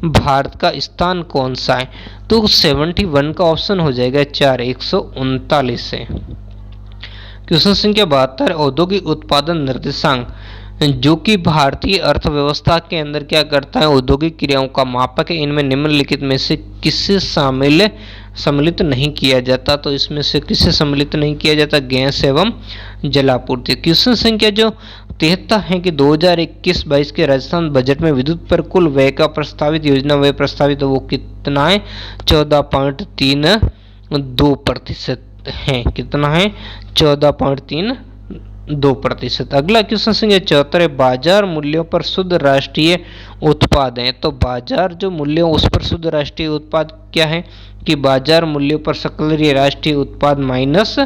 भारत का स्थान कौन सा है। तो 71 का ऑप्शन हो जाएगा 4, 139 से। क्वेश्चन संख्या 72, औद्योगिक उत्पादन निर्देशांक जो कि भारतीय अर्थव्यवस्था के अंदर क्या करता है, औद्योगिक क्रियाओं का मापक है। इनमें निम्नलिखित में से किससे सम्मिलित नहीं किया जाता। तो इसमें से किससे सम्मिलित नहीं किया जाता, गैस एवं जलापूर्ति। क्वेश्चन संख्या जो 73 है कि 2021-22 के राजस्थान बजट में विद्युत पर कुल व्यय का प्रस्तावित योजना व्यय प्रस्तावित वो कितना है, 14.32% है। कितना है, 14.32%। अगला क्वेश्चन संख्या 74 है, बाजार मूल्यों पर शुद्ध राष्ट्रीय उत्पाद है। तो बाजार जो मूल्य उस पर शुद्ध राष्ट्रीय उत्पाद क्या है कि बाजार मूल्यों पर सकल राष्ट्रीय उत्पाद माइनस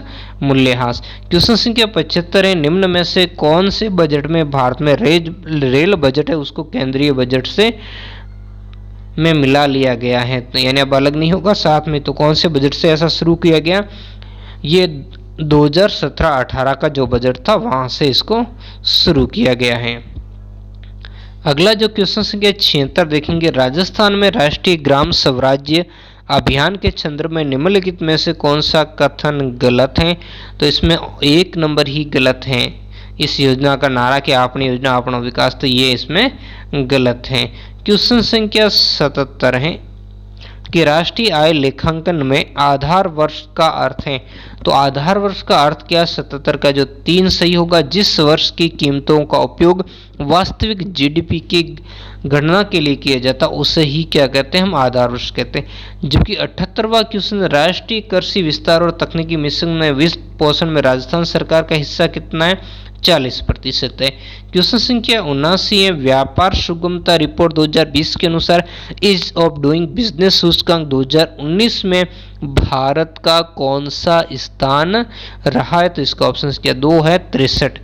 मूल्यह्रास। क्वेश्चन संख्या 75 है, निम्न में से कौन से बजट में भारत में रेल बजट है उसको केंद्रीय बजट से में मिला लिया गया है। तो यानी अब अलग नहीं होगा साथ में। तो कौन से बजट से ऐसा शुरू किया गया, ये 2017-18 का जो बजट था वहां से इसको शुरू किया गया है। अगला जो क्वेश्चन संख्या 76 देखेंगे, राजस्थान में राष्ट्रीय ग्राम स्वराज्य अभियान के संदर्भ में निम्नलिखित में से कौन सा कथन गलत है। तो इसमें 1 नंबर ही गलत है। इस योजना का नारा कि अपनी योजना अपना विकास, तो ये इसमें गलत है। क्वेश्चन संख्या 77 है कि राष्ट्रीय आय लेखांकन में आधार वर्ष का अर्थ है। तो आधार वर्ष का अर्थ क्या, 77 का जो 3 सही होगा, जिस वर्ष की कीमतों का उपयोग वास्तविक जीडीपी की गणना के लिए किया जाता उसे ही क्या कहते हैं, हम आधार वर्ष कहते हैं। जबकि 78वां क्वेश्चन, राष्ट्रीय कृषि विस्तार और तकनीकी मिशन में वित्त पोषण में राजस्थान सरकार का हिस्सा कितना है, 40% है। क्वेश्चन संख्या 79 है, व्यापार सुगमता रिपोर्ट 2020 के अनुसार ईज ऑफ डूइंग बिजनेस सूचकांक 2019 में भारत का कौन सा स्थान रहा है। तो इसका ऑप्शन क्या 2 है, 63।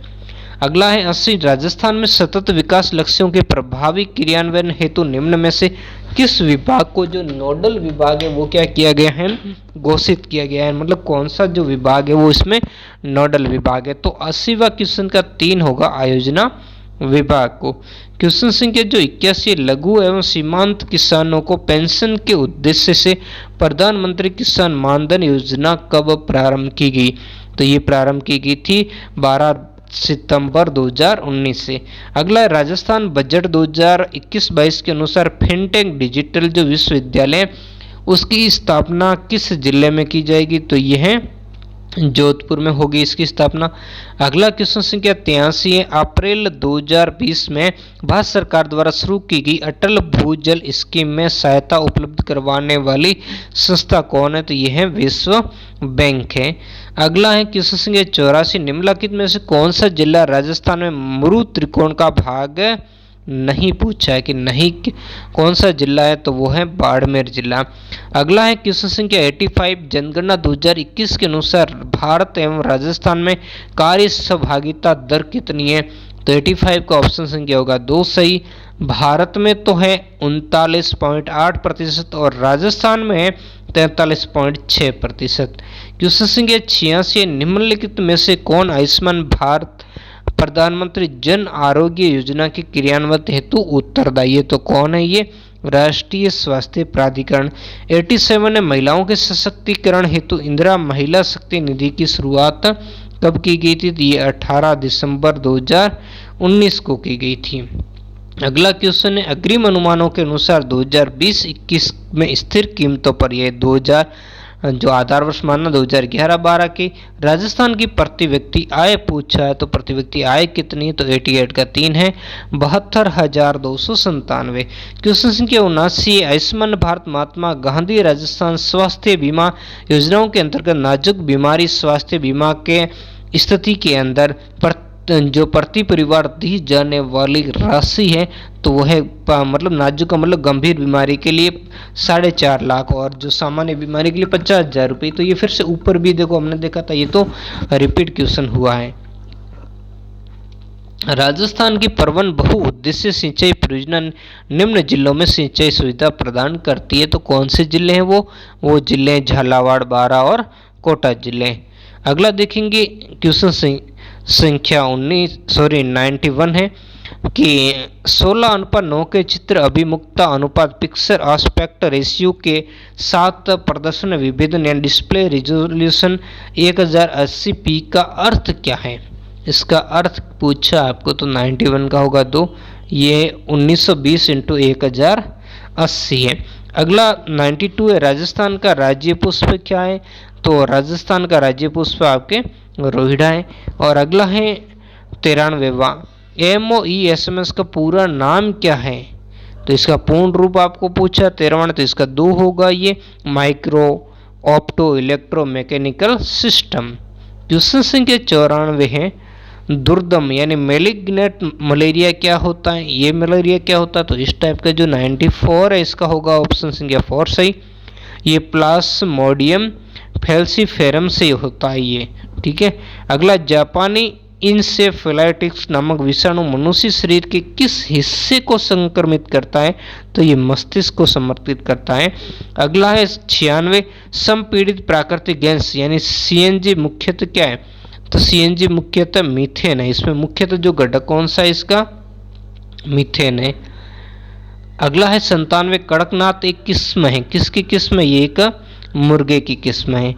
अगला है 80, राजस्थान में सतत विकास लक्ष्यों के प्रभावी क्रियान्वयन हेतु निम्न में से किस विभाग को जो नोडल विभाग है वो क्या किया गया है, घोषित किया गया है। मतलब कौन सा जो विभाग है वो इसमें नोडल विभाग है। तो 80वां क्वेश्चन का 3 होगा, आयोजना विभाग को। क्वेश्चन संख्या जो 81, लघु एवं सीमांत किसानों को पेंशन के उद्देश्य से प्रधानमंत्री किसान मानधन योजना कब प्रारंभ की गई। तो ये प्रारंभ की गई थी 12 सितंबर 2019 से। अगला है राजस्थान बजट 2021-22 के अनुसार फिनटेक डिजिटल जो विश्वविद्यालय उसकी स्थापना किस जिले में की जाएगी। तो यह है जोधपुर में होगी इसकी स्थापना। अगला क्वेश्चन संख्या 83 है, अप्रैल 2020 में भारत सरकार द्वारा शुरू की गई अटल भूजल स्कीम में सहायता उपलब्ध करवाने वाली संस्था कौन है। तो यह है विश्व बैंक है। अगला है क्वेश्चन संख्या 84, निम्नलिखित में से कौन सा जिला राजस्थान में मरु त्रिकोण का भाग नहीं पूछा है कि नहीं कौन सा जिला है। तो वो है बाड़मेर जिला। अगला है क्वेश्चन संख्या 85, जनगणना 2021 के अनुसार भारत एवं राजस्थान में कार्य सहभागिता दर कितनी है। तो 85 का ऑप्शन संख्या होगा 2 सही। भारत में तो है 39.8% और राजस्थान में है 43.6%। क्वेश्चन संख्या 86, निम्नलिखित में से कौन आयुष्मान भारत प्रधानमंत्री जन आरोग्य योजना के क्रियान्वयन हेतु उत्तरदायी है। तो कौन है ये, राष्ट्रीय स्वास्थ्य प्राधिकरण। 87 है महिलाओं के सशक्तिकरण हेतु इंदिरा महिला शक्ति निधि की शुरुआत कब की गई थी? तो ये 18 दिसंबर 2019 को की गई थी। अगला क्वेश्चन है अग्रिम अनुमानों के अनुसार 2020-21 में स्थिर कीमतों पर यह 2000 जो आधार वर्ष मानना 2011-12 की राजस्थान की प्रति व्यक्ति आय पूछा है, तो प्रति व्यक्ति आय कितनी है? तो 88 का 3 है 72,297। क्वेश्चन संख्या 79 आयुष्मान भारत महात्मा गांधी राजस्थान स्वास्थ्य बीमा योजनाओं के अंतर्गत नाजुक बीमारी स्वास्थ्य बीमा के स्थिति के अंदर जो प्रति परिवार दी जाने वाली राशि है तो वह है मतलब नाजुक का मतलब गंभीर बीमारी के लिए 4.5 लाख और जो सामान्य बीमारी के लिए 50,000 रुपये। तो ये फिर से ऊपर भी देखो हमने देखा था, ये तो रिपीट क्वेश्चन हुआ है। राजस्थान की प्रवन बहुउद्देश्य सिंचाई परियोजना निम्न जिलों में सिंचाई सुविधा प्रदान करती है, तो कौन से जिले हैं वो जिले हैं झालावाड़, बारां और कोटा जिले। अगला देखेंगे क्वेश्चन संख्या 91 है कि 16:9 के चित्र अभिमुखता अनुपात पिक्चर आस्पेक्ट रेशियो के साथ प्रदर्शन विभेदन या डिस्प्ले रिजोल्यूशन 1080p का अर्थ क्या है? इसका अर्थ पूछा आपको तो 91 का होगा 2, ये 1920 × 1080 है। अगला 92 है राजस्थान का राज्य पुष्प क्या है? तो राजस्थान का राज्य पुष्प आपके रोहिड़ा है। और अगला है 93वां MOESMS का पूरा नाम क्या है? तो इसका पूर्ण रूप आपको पूछा 93वां, तो इसका 2 होगा ये micro opto electro mechanical system. Question संख्या 94 है दुर्दम यानी मेलिग्नेंट मलेरिया क्या होता है? ये मलेरिया क्या होता है? तो इस टाइप का जो 94 है इसका होगा ऑप्शन संख्या 4 सही। ये प्लाज्मोडियम फैल्सीफेरम से होता है ये, ठीक है। अगला जापानी इंसेफेलाइटिस नामक विषाणु मनुष्य शरीर के किस हिस्से को संक्रमित करता है? तो ये मस्तिष्क को समर्पित करता है। अगला है 96 संपीड़ित प्राकृतिक गैस यानी CNG मुख्यतः क्या है? तो CNG मुख्यतः मीथेन है। इसमें मुख्यतः जो घटक कौन सा है इसका? मीथेन है। अगला है 97 कड़कनाथ एक किस्म है, किसकी किस्म है? ये एक मुर्गे की किस्म है।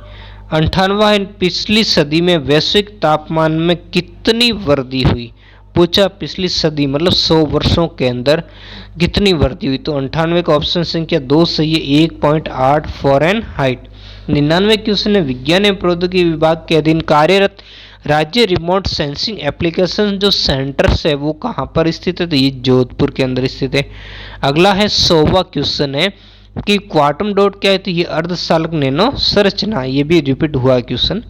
98 है पिछली सदी में वैश्विक तापमान में कितनी वृद्धि हुई? पूछा पिछली सदी मतलब 100 वर्षों के अंदर कितनी वृद्धि हुई? तो 98 का ऑप्शन संख्या 2 सही है 1.8 फ़ारेनहाइट। 99 क्वेश्चन है विज्ञान एवं प्रौद्योगिकी विभाग के अधीन कार्यरत राज्य रिमोट सेंसिंग एप्लीकेशन जो सेंटर्स है वो कहाँ पर स्थित है? तो ये जोधपुर के अंदर स्थित है। अगला है 100वां क्वेश्चन है कि क्वांटम डॉट क्या है? तो ये अर्धचालक नैनो संरचना, ये भी रिपीट हुआ क्वेश्चन।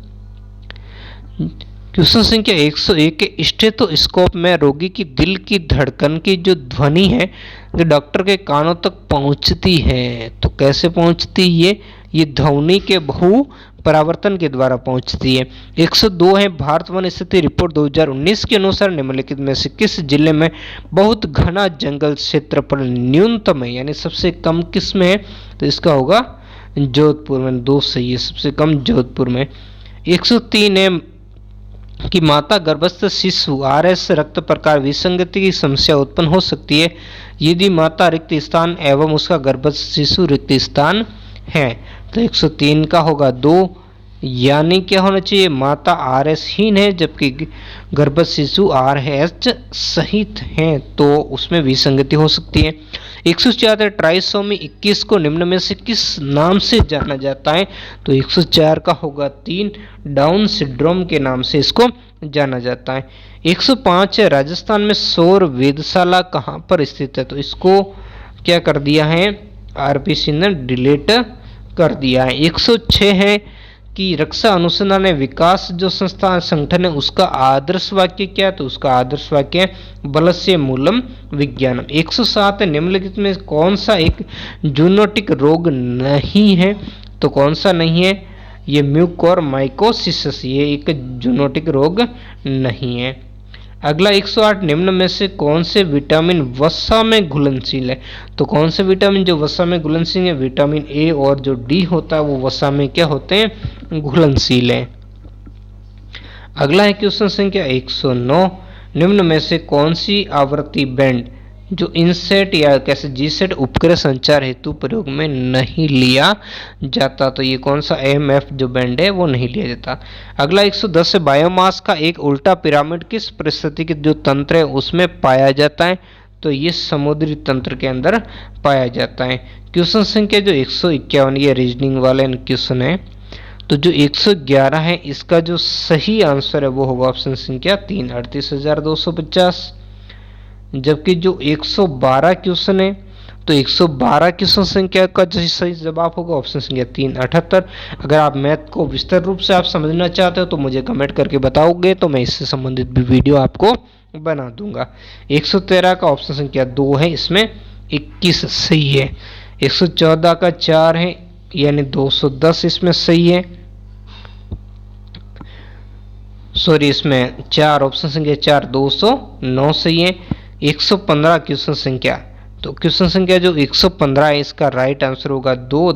क्वेश्चन संख्या 101 के स्टेथोस्कोप में रोगी की दिल की धड़कन की जो ध्वनि है जो डॉक्टर के कानों तक पहुंचती है, तो कैसे पहुंचती है? ये ध्वनि के बहु परावर्तन के द्वारा पहुंचती है। 102 है भारत वन स्थिति रिपोर्ट 2019 के अनुसार निम्नलिखित में से किस जिले में बहुत घना जंगल क्षेत्रफल न्यूनतम है यानी सबसे कम किस में है? तो इसका होगा जोधपुर में। 2 सही है, सबसे कम जोधपुर में। 103 है कि माता गर्भस्थ शिशु RS रक्त प्रकार विसंगति की समस्या उत्पन्न हो सकती है यदि माता रिक्त स्थान एवं उसका गर्भस्थ शिशु रिक्त स्थान है। तो 103 का होगा 2 यानी क्या होना चाहिए? माता RS हीन है जबकि गर्भस्थ शिशु RH सहित है, तो उसमें विसंगति हो सकती है। 104 ट्राइसोमी 21 को निम्न में से किस नाम से जाना जाता है? तो 104 का होगा 3 डाउन सिंड्रोम के नाम से इसको जाना जाता है। 105 राजस्थान में सौर वेधशाला कहाँ पर स्थित है? तो इसको क्या कर दिया है? RPC ने डिलीट कर दिया है। 106 है कि रक्षा अनुसंधान एवं विकास जो संगठन है उसका आदर्श वाक्य क्या है? तो उसका आदर्श वाक्य है बलस्य मूलम विज्ञानम। 107 निम्नलिखित में कौन सा एक जूनोटिक रोग नहीं है? तो कौन सा नहीं है? ये म्यूकोरमाइकोसिस, ये एक जूनोटिक रोग नहीं है। अगला 108 निम्न में से कौन से विटामिन वसा में घुलनशील है? तो कौन से विटामिन जो वसा में घुलनशील है? विटामिन A और जो D होता है वो वसा में क्या होते हैं? घुलनशील है। अगला है क्वेश्चन संख्या 109 निम्न में से कौन सी आवृत्ति बैंड जो इनसेट या कैसे जीसेट उपग्रह संचार हेतु प्रयोग में नहीं लिया जाता। तो ये कौन सा AMF जो बैंड है वो नहीं लिया जाता। अगला 110 से बायोमास का एक उल्टा पिरामिड किस परिस्थिति जो तंत्र है उसमें पाया जाता है। तो ये समुद्री तंत्र के अंदर पाया जाता है। क्वेश्चन संख्या जो 151 ये रीजनिंग वाले क्वेश्चन है। तो जो 111 है इसका जो सही आंसर है वो होगा ऑप्शन संख्या 3 38,250। जबकि जो 112 क्वेश्चन है तो 112 क्वेश्चन संख्या का जो सही जवाब होगा ऑप्शन संख्या 3 78। अगर आप मैथ को विस्तार रूप से आप समझना चाहते हो तो मुझे कमेंट करके बताओगे तो मैं इससे संबंधित भी वीडियो आपको बना दूंगा। 113 का ऑप्शन संख्या 2 है, इसमें 21 सही है। 114 का 4 है यानी 210 इसमें सही है। सॉरी इसमें 4 ऑप्शन संख्या 4 209 सही है। 115 क्वेश्चन संख्या, तो क्वेश्चन संख्या जो 115 है इसका राइट आंसर होगा 2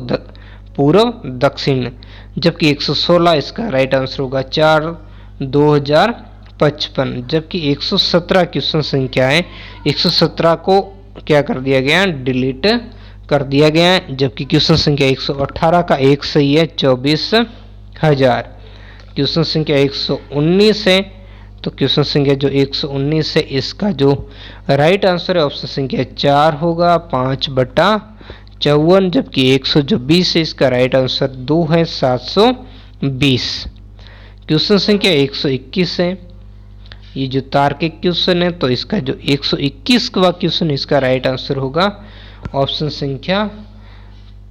पूर्व दक्षिण। जबकि 116 इसका राइट आंसर होगा 4 2055। जबकि 117 क्वेश्चन संख्या है, 117 को क्या कर दिया गया, डिलीट कर दिया गया है। जबकि क्वेश्चन संख्या 118 का 1 सही है 24,000। क्वेश्चन संख्या 119 है, तो क्वेश्चन संख्या जो 119 है इसका जो राइट आंसर है ऑप्शन संख्या 4 होगा 5/54। जबकि 120 है इसका राइट आंसर 2 है 720। क्वेश्चन संख्या 121 है, ये जो तार्किक क्वेश्चन है तो इसका जो 121वां क्वेश्चन इसका राइट आंसर होगा ऑप्शन संख्या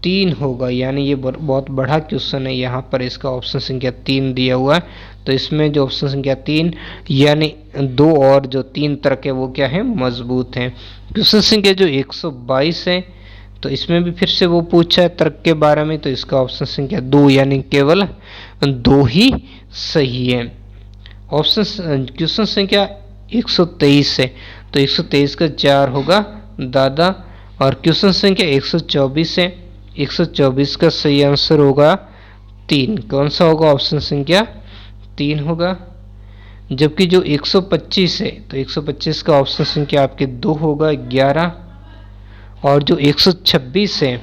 3 होगा। यानी ये बहुत बड़ा क्वेश्चन है, यहाँ पर इसका ऑप्शन संख्या 3 दिया हुआ है। तो इसमें जो ऑप्शन संख्या 3 यानी 2 और जो 3 तर्क है वो क्या है, मजबूत हैं। क्वेश्चन संख्या जो 122 है तो इसमें भी फिर से वो पूछा है तर्क के बारे में, तो इसका ऑप्शन संख्या 2 यानी केवल 2 ही सही है। ऑप्शन क्वेश्चन संख्या 123 है, तो 123 का 4 होगा दादा। और क्वेश्चन संख्या 124 है, 124 का सही आंसर होगा 3। कौन सा होगा, ऑप्शन संख्या 3 होगा। जबकि जो 125 है तो 125 का ऑप्शन संख्या आपके 2 होगा 11। और जो 126 है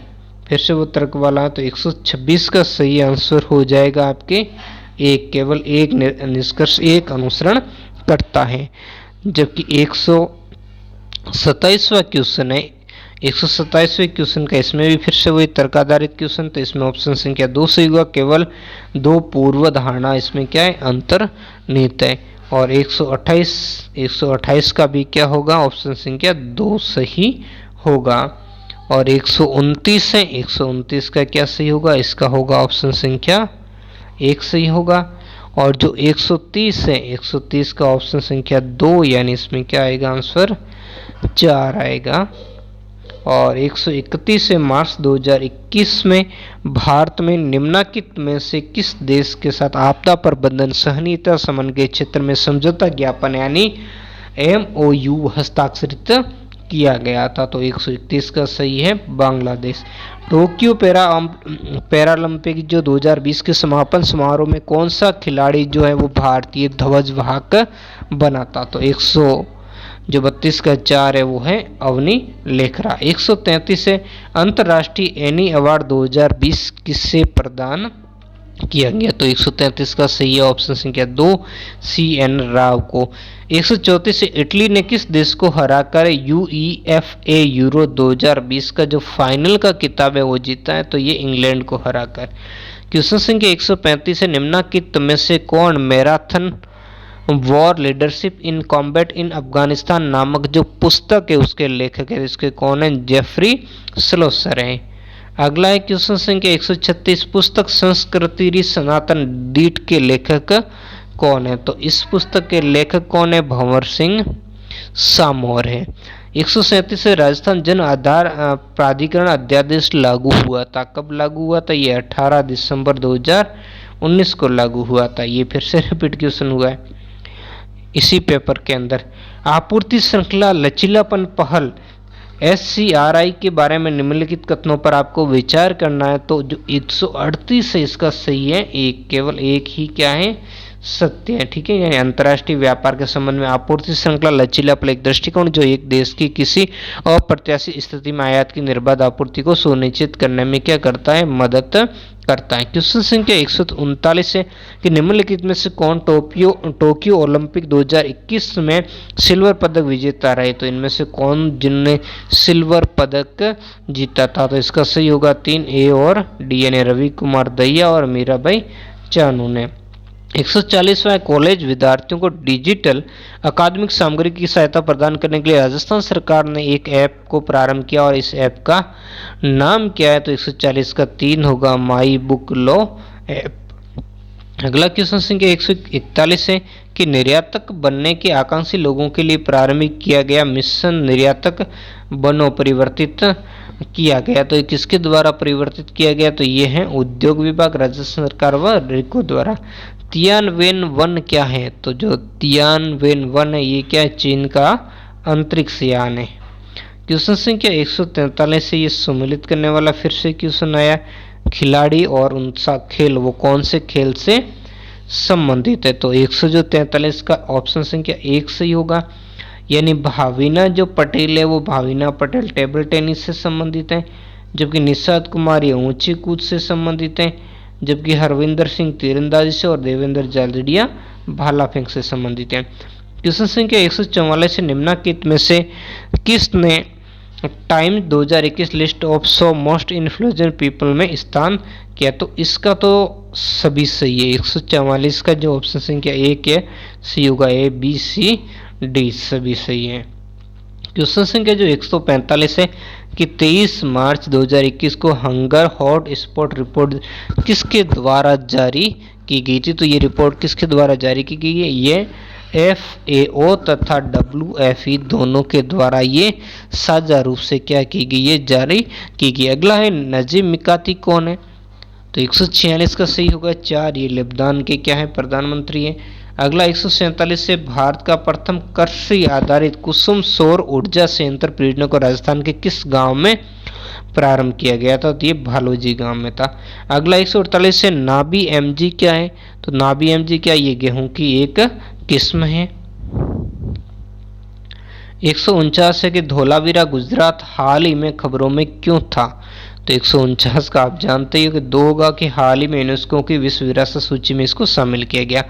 फिर से वो तर्क वाला है, तो 126 का सही आंसर हो जाएगा आपके 1। केवल एक निष्कर्ष एक अनुसरण करता है। जबकि 127वां क्वेश्चन है, 127वें क्वेश्चन का इसमें भी फिर से वही तर्क आधारित क्वेश्चन, तो इसमें ऑप्शन संख्या 2 सही होगा। केवल 2 पूर्व धारणा इसमें क्या है, अंतर्निहित है। और 128 का भी क्या होगा, ऑप्शन संख्या 2 सही होगा। और 129 है, 129 का क्या सही होगा, इसका होगा ऑप्शन संख्या 1 सही होगा। और जो 130 है, 130 का ऑप्शन संख्या 2 यानी इसमें क्या आएगा, आंसर 4 आएगा। और 131 मार्च 2021 में भारत में निम्नलिखित में से किस देश के साथ आपदा प्रबंधन सहनीयता समन्वय के क्षेत्र में समझौता ज्ञापन यानी MOU हस्ताक्षरित किया गया था। तो 131 का सही है बांग्लादेश। टोक्यो पैरालंपिक जो 2020 के समापन समारोह में कौन सा खिलाड़ी जो है वो भारतीय ध्वजवाहक बना था। तो 132 का 4 है वो है अवनी लेखरा। 133 है, अंतर्राष्ट्रीय एनी अवार्ड 2020 किसे प्रदान किया गया। तो 133 का सही है ऑप्शन संख्या 2 CN राव को। 134 से इटली ने किस देश को हराकर UEFA यूरो 2020 का जो फाइनल का किताब है वो जीता है। तो ये इंग्लैंड को हराकर। क्वेश्चन संख्या 135 है, निम्नलिखित में से कौन marathon war leadership in combat in Afghanistan नामक जो पुस्तक है उसके लेखक है, इसके कौन है, जेफरी स्लोसर है। अगला है क्वेश्चन संख्या 136, पुस्तक संस्कृति सनातन दीट के लेखक कौन है। तो इस पुस्तक के लेखक कौन है, भंवर सिंह सामोर है। 137 से राजस्थान जन आधार प्राधिकरण अध्यादेश लागू हुआ था, कब लागू हुआ था, ये 18 दिसंबर 2019 को लागू हुआ था। ये फिर से रिपीट क्वेश्चन हुआ है इसी पेपर के अंदर। आपूर्ति श्रृंखला लचीलापन पहल SCRI के बारे में निम्नलिखित कथनों पर आपको विचार करना है। तो जो 138 है इसका सही है, एक केवल एक ही क्या है सत्य है। ठीक है, यानी अंतर्राष्ट्रीय व्यापार के संबंध में आपूर्ति श्रृंखला लचीलापन एक दृष्टिकोण जो एक देश की किसी अप्रत्याशित स्थिति में आयात की निर्बाध आपूर्ति को सुनिश्चित करने में क्या करता है, मदद करता है। क्वेश्चन संख्या 139 है कि निम्नलिखित में से कौन टोक्यो ओलंपिक 2021 में सिल्वर पदक विजेता रहे। तो इनमें से कौन जिनने सिल्वर पदक जीता था, तो इसका सही होगा 3 ए और डी यानी रवि कुमार दहिया और मीराबाई चानू ने। 140वां कॉलेज विद्यार्थियों को डिजिटल अकादमिक सामग्री की सहायता प्रदान करने के लिए राजस्थान सरकार ने एक ऐप को प्रारंभ किया और इस ऐप का नाम क्या है, तो 140 का 3 होगा माई बुक लो ऐप। अगला क्वेश्चन संख्या 141 है कि निर्यातक बनने के आकांक्षी लोगों के लिए प्रारंभ किया गया मिशन निर्यातक बनो परिवर्तित किया गया। तो किसके द्वारा परिवर्तित किया गया, तो ये है उद्योग विभाग, राज्य सरकार व रिको द्वारा। तियानवेन वन क्या है, तो जो तियानवेन वन है ये क्या है, चीन का अंतरिक्ष यान है। क्वेश्चन संख्या 143 से ये सम्मिलित करने वाला फिर से क्वेश्चन आया, खिलाड़ी और उनका खेल वो कौन से खेल से संबंधित है। तो 143 का ऑप्शन संख्या 1 सही होगा, यानी भाविना जो पटेल है वो भाविना पटेल टेबल टेनिस से संबंधित है, जबकि निषाद कुमार ये ऊंची कूद से संबंधित है, जबकि हरविंदर सिंह तीरंदाजी से और देवेंद्र जालड़िया भाला फेंक से संबंधित है। क्वेश्चन संख्या 144 से निम्नलिखित में से किसने times 2021 list of 100 most influential people में स्थान किया, तो इसका तो सभी सही है। 144 का जो ऑप्शन संख्या 1 है सी होगा, ए बी सी डी सभी सही है। क्वेश्चन संख्या जो 145 है कि 23 मार्च 2021 को हंगर हॉट स्पॉट रिपोर्ट किसके द्वारा जारी की गई थी। तो ये रिपोर्ट किसके द्वारा जारी की गई है, ये FAO तथा WFE दोनों के द्वारा ये साझा रूप से क्या की गई है, जारी की गई। अगला है नजीब मिकाती कौन है, तो 146 का सही होगा 4, ये लेबनान के क्या है, प्रधानमंत्री है। अगला 147 से भारत का प्रथम कृषि आधारित कुसुम सौर ऊर्जा संयंत्र परियोजना को राजस्थान के किस गांव में प्रारंभ किया गया था, तो ये भालोजी गांव में था। अगला 148 से नाबी MG क्या है, तो नाबी MG क्या, ये गेहूं की एक किस्म है। 149 है कि धोलावीरा गुजरात हाल ही में खबरों में क्यों था, तो 149 का आप जानते ही हो कि 2 होगा कि हाल ही में यूनेस्को की विश्व विरासत सूची में इसको शामिल किया गया।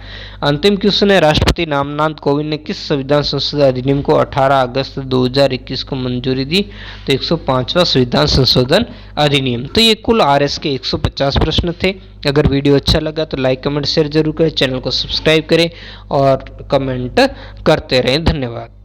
अंतिम क्वेश्चन है राष्ट्रपति रामनाथ कोविंद ने किस संविधान संशोधन अधिनियम को 18 अगस्त 2021 को मंजूरी दी, तो 105वां संविधान संशोधन अधिनियम। तो ये कुल RS के 150 प्रश्न थे। अगर वीडियो अच्छा लगा तो लाइक कमेंट शेयर जरूर करें, चैनल को सब्सक्राइब करें और कमेंट करते रहें। धन्यवाद।